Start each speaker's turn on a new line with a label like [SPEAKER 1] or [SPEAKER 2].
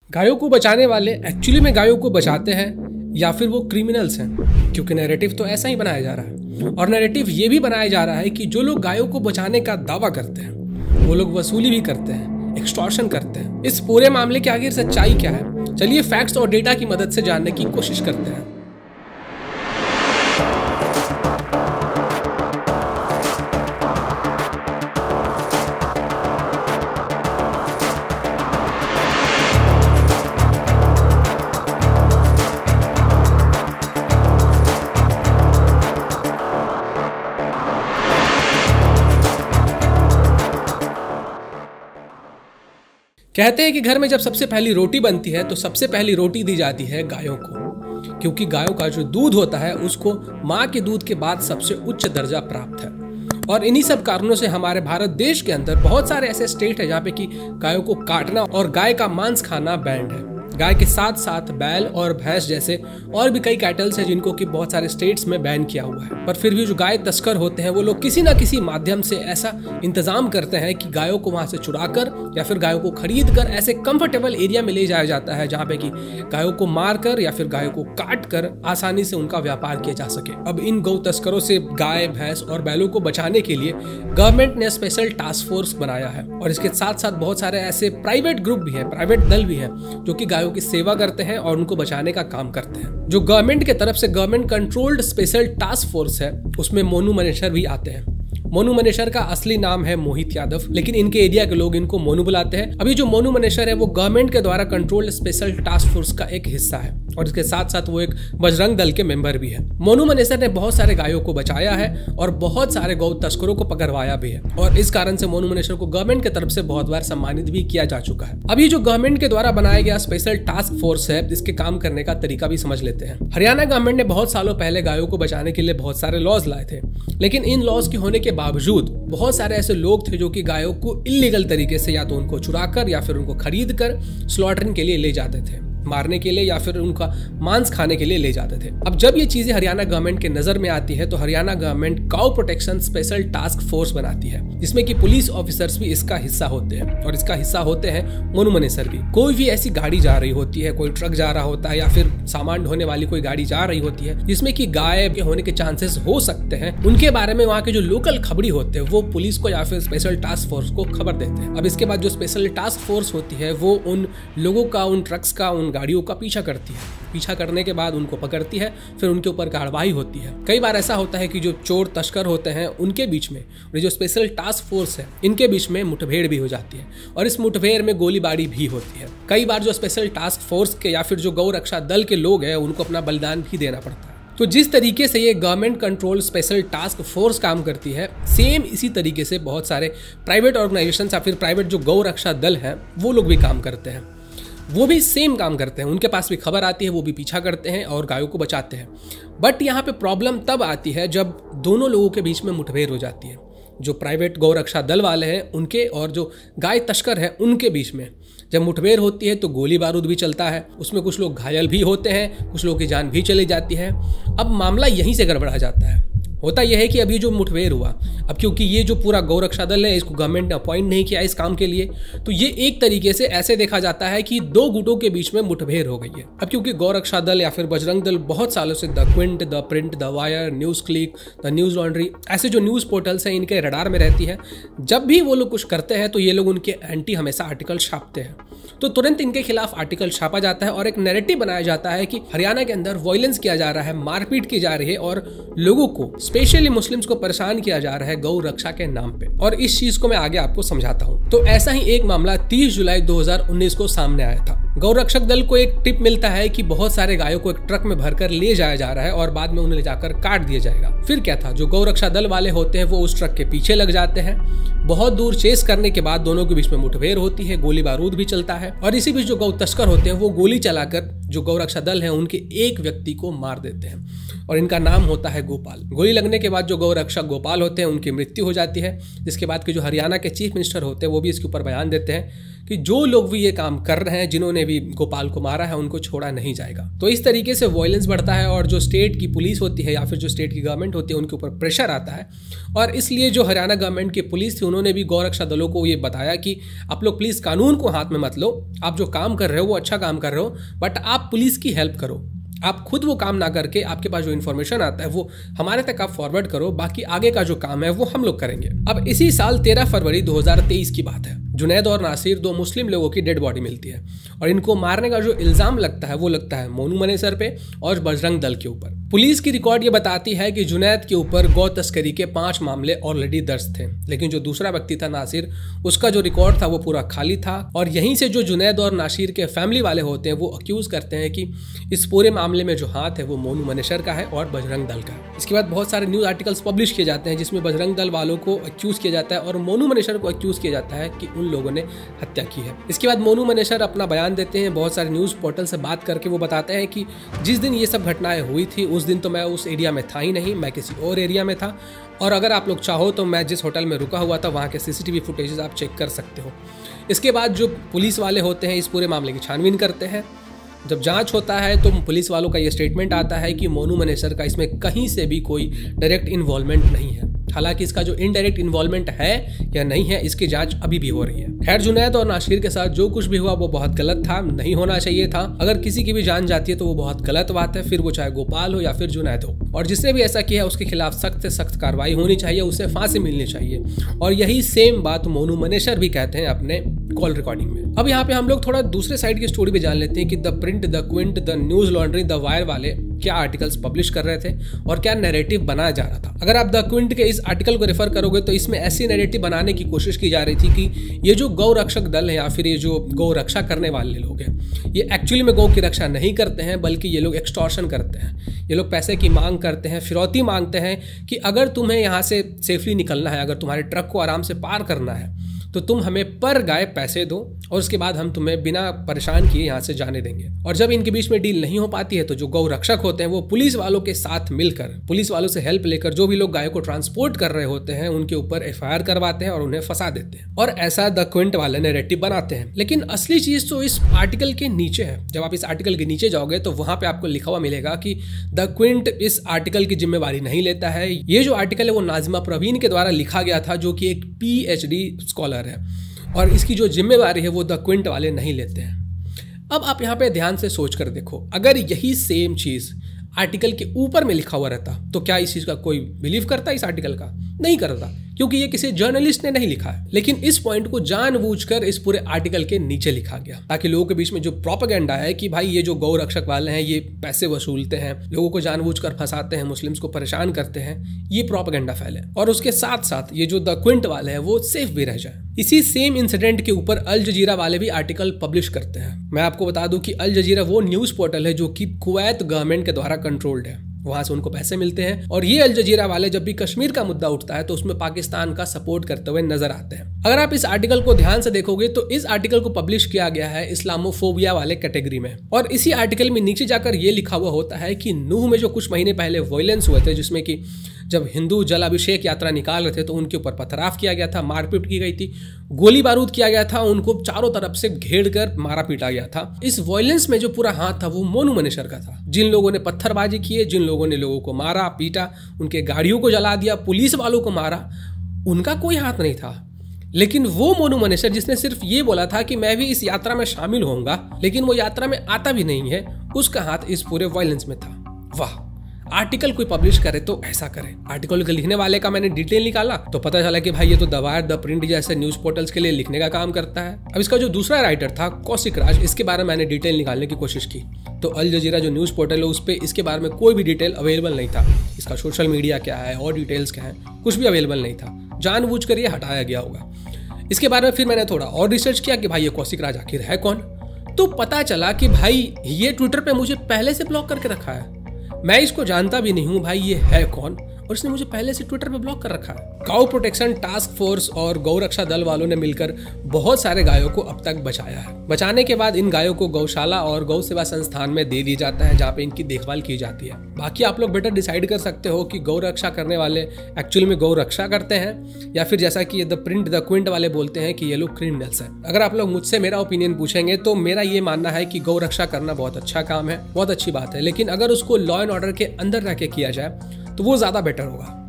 [SPEAKER 1] गायों को बचाने वाले एक्चुअली में गायों को बचाते हैं या फिर वो क्रिमिनल्स हैं, क्योंकि नैरेटिव तो ऐसा ही बनाया जा रहा है। और नैरेटिव ये भी बनाया जा रहा है कि जो लोग गायों को बचाने का दावा करते हैं वो लोग वसूली भी करते हैं, एक्सटॉर्शन करते हैं। इस पूरे मामले की आखिर सच्चाई क्या है, चलिए फैक्ट्स और डेटा की मदद से जानने की कोशिश करते हैं। कहते हैं कि घर में जब सबसे पहली रोटी बनती है तो सबसे पहली रोटी दी जाती है गायों को, क्योंकि गायों का जो दूध होता है उसको माँ के दूध के बाद सबसे उच्च दर्जा प्राप्त है। और इन्हीं सब कारणों से हमारे भारत देश के अंदर बहुत सारे ऐसे स्टेट है जहाँ पे कि गायों को काटना और गाय का मांस खाना बैंड है। गाय के साथ साथ बैल और भैंस जैसे और भी कई कैटल्स हैं जिनको कि बहुत सारे स्टेट्स में बैन किया हुआ है। पर फिर भी जो गाय तस्कर होते हैं वो लोग किसी ना किसी माध्यम से ऐसा इंतजाम करते हैं कि गायों को वहां से चुराकर या फिर गायों को खरीद कर ऐसे कंफर्टेबल एरिया में ले जाया जाता है जहाँ पे कि गायों को मार कर या फिर गायों को काट कर आसानी से उनका व्यापार किया जा सके। अब इन गौ तस्करों से गाय भैंस और बैलों को बचाने के लिए गवर्नमेंट ने स्पेशल टास्क फोर्स बनाया है और इसके साथ साथ बहुत सारे ऐसे प्राइवेट ग्रुप भी है, प्राइवेट दल भी है जो कि गायों की सेवा करते हैं और उनको बचाने का काम करते हैं। जो गवर्नमेंट के तरफ से government controlled special task force है उसमें मोनू मनेसर भी आते हैं। मोनू मनेसर का असली नाम है मोहित यादव, लेकिन इनके एरिया के लोग इनको मोनू बुलाते हैं। अभी जो मोनू मनेसर है वो गवर्नमेंट के द्वारा कंट्रोल्ड स्पेशल टास्क फोर्स का एक हिस्सा है और इसके साथ साथ वो एक बजरंग दल के मेंबर भी है। मोनू मनेसर ने बहुत सारे गायों को बचाया है और बहुत सारे गौ तस्करों को पकड़वाया भी है और इस कारण से मोनू मनेसर को गवर्नमेंट की तरफ से बहुत बार सम्मानित भी किया जा चुका है। अभी जो गवर्नमेंट के द्वारा बनाया गया स्पेशल टास्क फोर्स है इसके काम करने का तरीका भी समझ लेते हैं। हरियाणा गवर्नमेंट ने बहुत सालों पहले गायों को बचाने के लिए बहुत सारे लॉज लाए थे, लेकिन इन लॉज के होने के बावजूद बहुत सारे ऐसे लोग थे जो कि गायों को इल्लीगल तरीके से या तो उनको चुराकर या फिर उनको खरीद कर स्लॉटरिंग के लिए ले जाते थे, मारने के लिए या फिर उनका मांस खाने के लिए ले जाते थे। अब जब ये चीजें हरियाणा गवर्नमेंट के नजर में आती है तो Haryana government cow protection special task force बनाती है जिसमें कि पुलिस ऑफिसर्स भी इसका हिस्सा होते हैं और इसका हिस्सा होते हैं मोनू मनेसर भी। कोई भी ऐसी गाड़ी जा रही होती है, कोई ट्रक जा रहा होता है या फिर सामान ढोने वाली कोई गाड़ी जा रही होती है जिसमें कि गाय के होने के चांसेस हो सकते हैं, उनके बारे में वहाँ के जो लोकल खबरी होते हैं वो पुलिस को या फिर स्पेशल टास्क फोर्स को खबर देते हैं। अब इसके बाद जो स्पेशल टास्क फोर्स होती है वो उन लोगों का, उन ट्रक्स का, उन गाड़ियों का पीछा करती है। पीछा करने के बाद उनको पकड़ती है, फिर उनके ऊपर कार्रवाई होती है। कई बार ऐसा होता है कि जो चोर तस्कर होते हैं उनके बीच में और जो स्पेशल टास्क फोर्स है इनके बीच में मुठभेड़ भी हो जाती है और इस मुठभेड़ में गोलीबारी भी होती है। कई बार जो स्पेशल टास्क फोर्स के या फिर जो गौ रक्षा दल के लोग हैं उनको अपना बलिदान भी देना पड़ता है। तो जिस तरीके से ये government control special task force काम करती है, सेम इसी तरीके से बहुत सारे प्राइवेट ऑर्गेनाइजेशन या फिर प्राइवेट जो गौ रक्षा दल हैं वो लोग भी काम करते हैं। वो भी सेम काम करते हैं, उनके पास भी खबर आती है, वो भी पीछा करते हैं और गायों को बचाते हैं। बट यहाँ पे प्रॉब्लम तब आती है जब दोनों लोगों के बीच में मुठभेड़ हो जाती है। जो प्राइवेट गौ रक्षा दल वाले हैं उनके और जो गाय तस्कर हैं उनके बीच में जब मुठभेड़ होती है तो गोली बारूद भी चलता है, उसमें कुछ लोग घायल भी होते हैं, कुछ लोगों की जान भी चली जाती है। अब मामला यहीं से गड़बड़ा जाता है। होता यह है कि अभी जो मुठभेड़ हुआ, अब क्योंकि ये जो पूरा गौ रक्षा दल है इसको गवर्नमेंट ने अपॉइंट नहीं किया इस काम के लिए, तो ये एक तरीके से ऐसे देखा जाता है कि दो गुटों के बीच में मुठभेड़ हो गई है। अब क्योंकि गौ रक्षा दल या फिर बजरंग दल बहुत सालों से the Quint, the print, the wire, news click, the news laundry ऐसे जो न्यूज पोर्टल्स हैं इनके रडार में रहती है। जब भी वो लोग कुछ करते हैं तो ये लोग उनके एंटी हमेशा आर्टिकल छापते हैं, तो तुरंत इनके खिलाफ आर्टिकल छापा जाता है और एक नैरेटिव बनाया जाता है कि हरियाणा के अंदर वायलेंस किया जा रहा है, मारपीट की जा रही है और लोगों को, स्पेशली मुस्लिम्स को परेशान किया जा रहा है गौ रक्षा के नाम पे। और इस चीज को मैं आगे आपको समझाता हूँ। तो ऐसा ही एक मामला 30 जुलाई 2019 को सामने आया था। गौ रक्षक दल को एक टिप मिलता है कि बहुत सारे गायों को एक ट्रक में भरकर ले जाया जा रहा है और बाद में उन्हें ले जाकर काट दिया जाएगा। फिर क्या था, जो गौ रक्षा दल वाले होते हैं वो उस ट्रक के पीछे लग जाते हैं। बहुत दूर चेस करने के बाद दोनों के बीच में मुठभेड़ होती है, गोली बारूद भी चलता है और इसी बीच जो गौ तस्कर होते हैं वो गोली चलाकर जो गौ रक्षा दल है उनके एक व्यक्ति को मार देते हैं और इनका नाम होता है गोपाल। गोली लगने के बाद जो गौ रक्षक गोपाल होते हैं उनकी मृत्यु हो जाती है, जिसके बाद के जो हरियाणा के चीफ मिनिस्टर होते हैं वो भी इसके ऊपर बयान देते हैं कि जो लोग भी ये काम कर रहे हैं, जिन्होंने भी गोपाल को मारा है उनको छोड़ा नहीं जाएगा। तो इस तरीके से वायलेंस बढ़ता है और जो स्टेट की पुलिस होती है या फिर जो स्टेट की गवर्नमेंट होती है उनके ऊपर प्रेशर आता है। और इसलिए जो हरियाणा गवर्नमेंट की पुलिस थी उन्होंने भी गौरक्षा दलों को ये बताया कि आप लोग प्लीज कानून को हाथ में मत लो, आप जो काम कर रहे हो वो अच्छा काम कर रहे हो, बट आप पुलिस की हेल्प करो। आप खुद वो काम ना करके आपके पास जो इन्फॉर्मेशन आता है वो हमारे तक आप फॉरवर्ड करो, बाकी आगे का जो काम है वो हम लोग करेंगे। अब इसी साल 13 फरवरी 2023 की बात है। जुनैद और नासिर, दो मुस्लिम लोगों की डेड बॉडी मिलती है और इनको मारने का जो इल्जाम लगता है वो लगता है मोनू मनेसर पे और बजरंग दल के ऊपर। पुलिस की रिकॉर्ड ये बताती है कि जुनैद के ऊपर गौ तस्करी के 5 मामले ऑलरेडी दर्ज थे, लेकिन जो दूसरा व्यक्ति था नासिर, उसका जो रिकॉर्ड था वो पूरा खाली था। और यहीं से जो जुनैद और नासिर के फैमिली वाले होते हैं वो अक्यूज करते हैं कि इस पूरे मामले में जो हाथ है वो मोनू मनेसर का है और बजरंग दल का है। इसके बाद बहुत सारे न्यूज आर्टिकल्स पब्लिश किए जाते हैं जिसमें बजरंग दल वालों को अक्यूज किया जाता है और मोनू मनेसर को अक्यूज किया जाता है कि उन लोगों ने हत्या की है। इसके बाद मोनू मनेसर अपना बयान देते हैं, बहुत सारे न्यूज पोर्टल से बात करके वो बताते हैं कि जिस दिन ये सब घटनाएं हुई थी उस दिन तो मैं उस एरिया में था ही नहीं, मैं किसी और एरिया में था। और अगर आप लोग चाहो तो मैं जिस होटल में रुका हुआ था वहाँ के सीसीटीवी फुटेजेस आप चेक कर सकते हो। इसके बाद जो पुलिस वाले होते हैं इस पूरे मामले की छानबीन करते हैं। जब जांच होता है तो पुलिस वालों का ये स्टेटमेंट आता है कि मोनू मनेसर का इसमें कहीं से भी कोई डायरेक्ट इन्वॉल्वमेंट नहीं है। हालांकि इसका जो इनडायरेक्ट इन्वॉल्वमेंट है या नहीं है इसकी जांच अभी भी हो रही है। खैर, जुनैद और नासिर के साथ जो कुछ भी हुआ वो बहुत गलत था, नहीं होना चाहिए था। अगर किसी की भी जान जाती है तो वो बहुत गलत बात है, फिर वो चाहे गोपाल हो या फिर जुनैद हो। और जिसने भी ऐसा किया उसके खिलाफ सख्त से सख्त कार्रवाई होनी चाहिए, उसे फांसी मिलनी चाहिए। और यही सेम बात मोनू मनेसर भी कहते हैं अपने कॉल रिकॉर्डिंग में। अब यहाँ पे हम लोग थोड़ा दूसरे साइड की स्टोरी भी जान लेते हैं कि the print, the Quint, the news laundry, the wire वाले क्या आर्टिकल्स पब्लिश कर रहे थे और क्या नैरेटिव बनाया जा रहा था। अगर आप द क्विंट के इस आर्टिकल को रेफर करोगे तो इसमें ऐसी नैरेटिव बनाने की कोशिश की जा रही थी कि ये जो गौ रक्षक दल है या फिर ये जो गौ रक्षा करने वाले लोग हैं ये एक्चुअली में गौ की रक्षा नहीं करते हैं, बल्कि ये लोग एक्सटॉर्शन करते हैं। ये लोग पैसे की मांग करते हैं, फिरौती मांगते हैं कि अगर तुम्हें यहाँ से सेफली निकलना है, अगर तुम्हारे ट्रक को आराम से पार करना है तो तुम हमें पर गाय पैसे दो और उसके बाद हम तुम्हें बिना परेशान किए यहाँ से जाने देंगे। और जब इनके बीच में डील नहीं हो पाती है तो जो गौ रक्षक होते हैं वो पुलिस वालों के साथ मिलकर, पुलिस वालों से हेल्प लेकर जो भी लोग गायों को ट्रांसपोर्ट कर रहे होते हैं उनके ऊपर एफआईआर करवाते हैं और उन्हें फंसा देते हैं। और ऐसा द क्विंट वाले नैरेटिव बनाते हैं। लेकिन असली चीज तो इस आर्टिकल के नीचे है। जब आप इस आर्टिकल के नीचे जाओगे तो वहां पे आपको लिखा हुआ मिलेगा कि द क्विंट इस आर्टिकल की जिम्मेवारी नहीं लेता है। ये जो आर्टिकल है वो नाजिमा प्रवीण के द्वारा लिखा गया था जो कि एक PhD स्कॉलर है और इसकी जो जिम्मेवारी है वो द क्विंट वाले नहीं लेते हैं। अब आप यहाँ पे ध्यान से सोच कर देखो, अगर यही सेम चीज आर्टिकल के ऊपर में लिखा हुआ रहता तो क्या इस चीज का कोई बिलीव करता इस आर्टिकल का? नहीं करता, क्योंकि ये किसी जर्नलिस्ट ने नहीं लिखा है। लेकिन इस पॉइंट को जानबूझकर इस पूरे आर्टिकल के नीचे लिखा गया ताकि लोगों के बीच में जो प्रोपेगेंडा है कि भाई ये जो गौ रक्षक वाले हैं ये पैसे वसूलते हैं, लोगों को जानबूझकर फंसाते हैं, मुस्लिम्स को परेशान करते हैं, ये प्रोपेगेंडा फैले और उसके साथ साथ ये जो द क्विंट वाले हैं वो सेफ भी रह जाए। इसी सेम इंसिडेंट के ऊपर अल जजीरा वाले भी आर्टिकल पब्लिश करते हैं। मैं आपको बता दूं कि अल जजीरा वो न्यूज पोर्टल है जो कि कुवैत गवर्नमेंट के द्वारा कंट्रोल्ड है, वहां से उनको पैसे मिलते हैं। और ये अल जजीरा वाले जब भी कश्मीर का मुद्दा उठता है तो उसमें पाकिस्तान का सपोर्ट करते हुए नजर आते हैं। अगर आप इस आर्टिकल को ध्यान से देखोगे तो इस आर्टिकल को पब्लिश किया गया है इस्लामोफोबिया वाले कैटेगरी में। और इसी आर्टिकल में नीचे जाकर ये लिखा हुआ होता है कि नूह में जो कुछ महीने पहले वायलेंस हुए थे, जिसमें कि जब हिंदू जल अभिषेक यात्रा निकाल रहे थे तो उनके ऊपर पथराव किया गया था, मारपीट की गई थी, गोली बारूद किया गया था, उनको चारों तरफ से घेर कर मारा पीटा गया था। इस वायलेंस में जो पूरा हाथ था वो मोनू मनेसर का था। जिन लोगों ने पत्थरबाजी किए, जिन लोगों ने लोगों को मारा पीटा, उनके गाड़ियों को जला दिया, पुलिस वालों को मारा, उनका कोई हाथ नहीं था। लेकिन वो मोनू मनेसर जिसने सिर्फ ये बोला था कि मैं भी इस यात्रा में शामिल होऊंगा, लेकिन वो यात्रा में आता भी नहीं है, उसका हाथ इस पूरे वायलेंस में था। वाह, आर्टिकल कोई पब्लिश करे तो ऐसा करे। आर्टिकल के लिखने वाले का मैंने डिटेल निकाला तो पता चला कि भाई ये तो द वायर, द प्रिंट जैसे न्यूज पोर्टल्स के लिए लिखने का काम करता है। अब इसका जो दूसरा राइटर था कौशिक राज, इसके बारे में मैंने डिटेल निकालने की कोशिश की तो अल जजीरा जो न्यूज पोर्टल है उस पर इसके बारे में कोई भी डिटेल अवेलेबल नहीं था। इसका सोशल मीडिया क्या है और डिटेल्स क्या है कुछ भी अवेलेबल नहीं था, जानबूझकर ये हटाया गया होगा। इसके बारे में फिर मैंने थोड़ा और रिसर्च किया कि भाई ये कौशिक राज आखिर है कौन, तो पता चला कि भाई ये ट्विटर पे मुझे पहले से ब्लॉक करके रखा है, मैं इसको जानता भी नहीं हूँ भाई ये है कौन और इसने मुझे पहले से ट्विटर पे ब्लॉक कर रखा है। काऊ प्रोटेक्शन टास्क फोर्स और गौ रक्षा दल वालों ने मिलकर बहुत सारे गायों को अब तक बचाया है। बचाने के बाद इन गायों को गौशाला और गौ सेवा संस्थान में दे दिया जाता है, जहाँ पे इनकी देखभाल की जाती है। बाकी आप लोग बेटर डिसाइड कर सकते हो कि गौ रक्षा करने वाले एक्चुअली में गौ रक्षा करते हैं या फिर जैसा कि द क्विंट वाले बोलते हैं कि ये लोग क्रिमिनल्स हैं। अगर आप लोग मुझसे मेरा ओपिनियन पूछेंगे तो मेरा ये मानना है कि गौ रक्षा करना बहुत अच्छा काम है, बहुत अच्छी बात है, लेकिन अगर उसको लॉ एंड ऑर्डर के अंदर रह के किया जाए तो वो ज्यादा बेटर होगा।